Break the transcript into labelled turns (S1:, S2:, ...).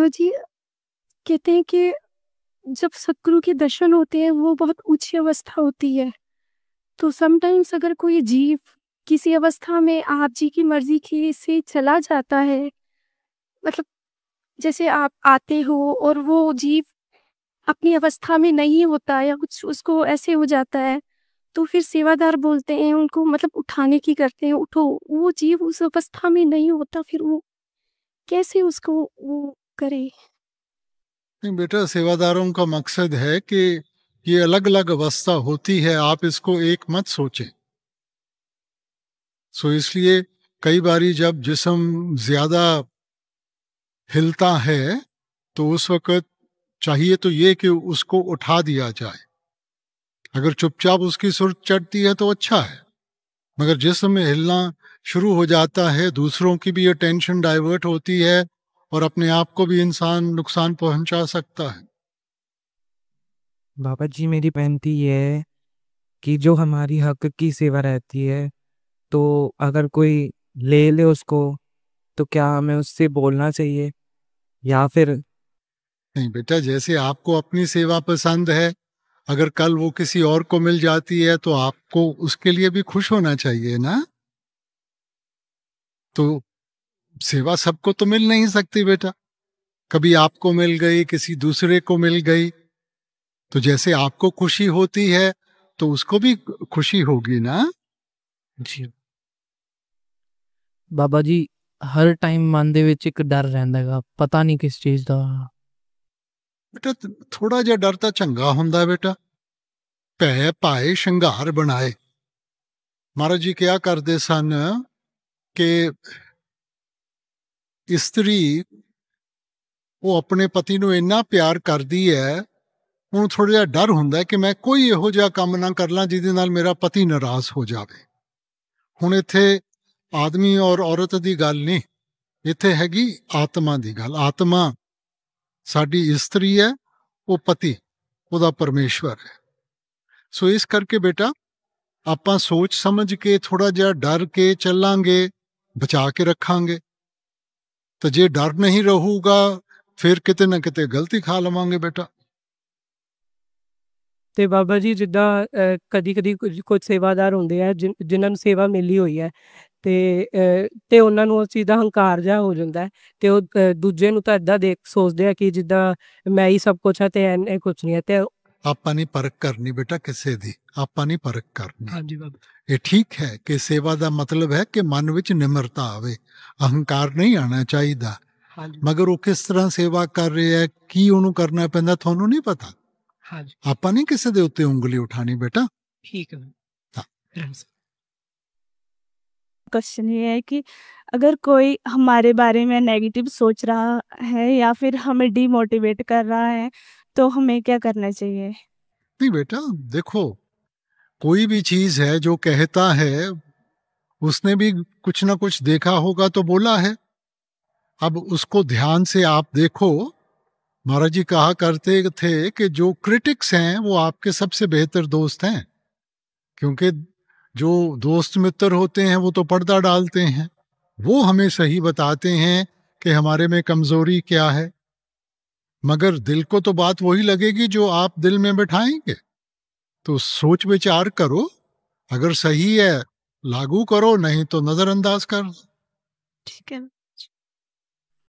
S1: जी कहते हैं कि जब सद्गुरु के दर्शन होते हैं वो बहुत ऊंची अवस्था होती है। तो समटाइम्स अगर कोई जीव किसी अवस्था में आप जी की मर्जी की से चला जाता है, मतलब जैसे आप आते हो और वो जीव अपनी अवस्था में नहीं होता या कुछ उसको ऐसे हो जाता है, तो फिर सेवादार बोलते हैं उनको, मतलब उठाने की करते हैं, उठो। वो जीव उस अवस्था में नहीं होता, फिर वो कैसे उसको वो करे?
S2: नहीं बेटा, सेवादारों का मकसद है कि ये अलग अलग अवस्था होती है, आप इसको एक मत सोचें। सो इसलिए कई बारी जब जिस्म ज्यादा हिलता है तो उस वक़्त चाहिए तो ये कि उसको उठा दिया जाए। अगर चुपचाप उसकी सुर चढ़ती है तो अच्छा है, मगर जिस्म में हिलना शुरू हो जाता है, दूसरों की भी अटेंशन डाइवर्ट होती है और अपने आप को भी इंसान नुकसान पहुंचा सकता है।
S3: बाबा जी, मेरी बेनती ये है कि जो हमारी हक की सेवा रहती है, तो अगर कोई ले ले उसको, तो क्या हमें उससे बोलना चाहिए या फिर?
S2: नहीं बेटा, जैसे आपको अपनी सेवा पसंद है, अगर कल वो किसी और को मिल जाती है तो आपको उसके लिए भी खुश होना चाहिए ना। तो सेवा सबको तो मिल नहीं सकती बेटा, कभी आपको मिल गई, किसी दूसरे को मिल गई, तो जैसे आपको खुशी होती है तो उसको भी खुशी होगी ना।
S3: जी बाबा जी, हर टाइम मन ਦੇ ਵਿੱਚ ਇੱਕ ਡਰ ਰਹਿੰਦਾ ਹੈਗਾ, ਪਤਾ ਨਹੀਂ ਕਿਸ ਚੀਜ਼ ਦਾ।
S2: बेटा थोड़ा जिहा डर तो चंगा हुंदा बेटा, भै पाए शंगार बनाए। महाराज जी क्या करते सन कि इस्त्री वो अपने पति ਨੂੰ ਇੰਨਾ ਪਿਆਰ ਕਰਦੀ ਹੈ, ਉਹਨੂੰ ਥੋੜਾ ਜਿਹਾ ਡਰ ਹੁੰਦਾ ਕਿ ਮੈਂ ਕੋਈ ਇਹੋ ਜਿਹਾ ਕੰਮ ਨਾ ਕਰ ਲਾਂ ਜਿਹਦੇ ਨਾਲ ਮੇਰਾ ਪਤੀ ਨਾਰਾਜ਼ ਹੋ ਜਾਵੇ। ਹੁਣ ਇੱਥੇ ਆਦਮੀ ਔਰ ਔਰਤ ਦੀ ਗੱਲ ਨਹੀਂ, ਇੱਥੇ ਹੈਗੀ ਆਤਮਾ ਦੀ ਗੱਲ। ਆਤਮਾ ਸਾਡੀ ਇਸਤਰੀ ਹੈ, ਉਹ ਪਤੀ ਉਹਦਾ ਪਰਮੇਸ਼ਵਰ ਹੈ। ਸੋ ਇਸ ਕਰਕੇ ਬੇਟਾ ਆਪਾਂ ਸੋਚ ਸਮਝ ਕੇ ਥੋੜਾ ਜਿਹਾ ਡਰ ਕੇ ਚੱਲਾਂਗੇ, ਬਚਾ ਕੇ ਰੱਖਾਂਗੇ। तो जे डर नहीं रहूगा फिर किते ना किते गलती खा लवांगे बेटा।
S4: ਤੇ ਬਾਬਾ ਜੀ ਜਿੱਦਾਂ ਕਦੀ ਕਦੀ ਕੁਝ ਸੇਵਾਦਾਰ ਹੁੰਦੇ ਆ ਜਿਨ੍ਹਾਂ ਨੂੰ ਸੇਵਾ ਮਿਲੀ ਹੋਈ ਹੈ ਤੇ ਉਹਨਾਂ ਨੂੰ ਉਸ ਚੀਜ਼ ਦਾ ਹੰਕਾਰ ਜਿਹਾ ਹੋ ਜਾਂਦਾ ਹੈ ਤੇ ਉਹ ਦੂਜੇ ਨੂੰ ਤਾਂ ਏਦਾਂ ਦੇਖ ਸੋਚਦੇ ਆ ਕਿ ਜਿੱਦਾਂ ਮੈਂ ਹੀ ਸਭ ਕੁਛ ਹੈ ਤੇ ਇਹਨੇ ਕੁਛ ਨਹੀਂ ਹੈ ਤੇ
S2: ਆਪਾਂ ਨਹੀਂ ਪਰਖ ਕਰਨੀ बेटा ਕਿਸੇ ਦੀ, ਆਪਾਂ ਨਹੀਂ ਪਰਖ ਕਰਨੀ।
S4: ਹਾਂਜੀ ਬਾਬਾ,
S2: ਇਹ ਠੀਕ ਹੈ ਕਿ ਸੇਵਾ ਦਾ ਮਤਲਬ ਹੈ ਕਿ ਮਨ ਵਿੱਚ ਨਿਮਰਤਾ ਆਵੇ, ਅਹੰਕਾਰ ਨਹੀਂ ਆਣਾ ਚਾਹੀਦਾ।
S4: ਹਾਂਜੀ
S2: ਮਗਰ ਉਹ ਕਿਸ ਤਰ੍ਹਾਂ ਸੇਵਾ ਕਰ ਰਿਹਾ ਹੈ, ਕੀ ਉਹਨੂੰ ਕਰਨਾ ਪੈਂਦਾ, ਤੁਹਾਨੂੰ ਨਹੀਂ ਪਤਾ।
S4: ਹਾਂਜੀ
S2: ਆਪਾਂ ਨਹੀਂ ਕਿਸੇ ਦੇ ਉੱਤੇ ਉਂਗਲੀ ਉਠਾਣੀ बेटा।
S4: ठीक है।
S2: हाँ।
S1: क्वेश्चन ये है कि अगर कोई हमारे बारे में नेगेटिव सोच रहा है या फिर हमें डिमोटिवेट कर रहा है, तो हमें क्या करना चाहिए?
S2: नहीं बेटा देखो, कोई भी चीज है जो कहता है उसने भी कुछ ना कुछ देखा होगा तो बोला है। अब उसको ध्यान से आप देखो। महाराज जी कहा करते थे कि जो क्रिटिक्स हैं वो आपके सबसे बेहतर दोस्त हैं, क्योंकि जो दोस्त मित्र होते हैं वो तो पर्दा डालते हैं, वो हमें सही बताते हैं कि हमारे में कमजोरी क्या है, मगर दिल को तो बात वही लगेगी जो आप दिल में बैठाएंगे। तो सोच विचार करो, अगर सही है लागू करो, नहीं तो नजरअंदाज कर दो।
S1: ठीक है।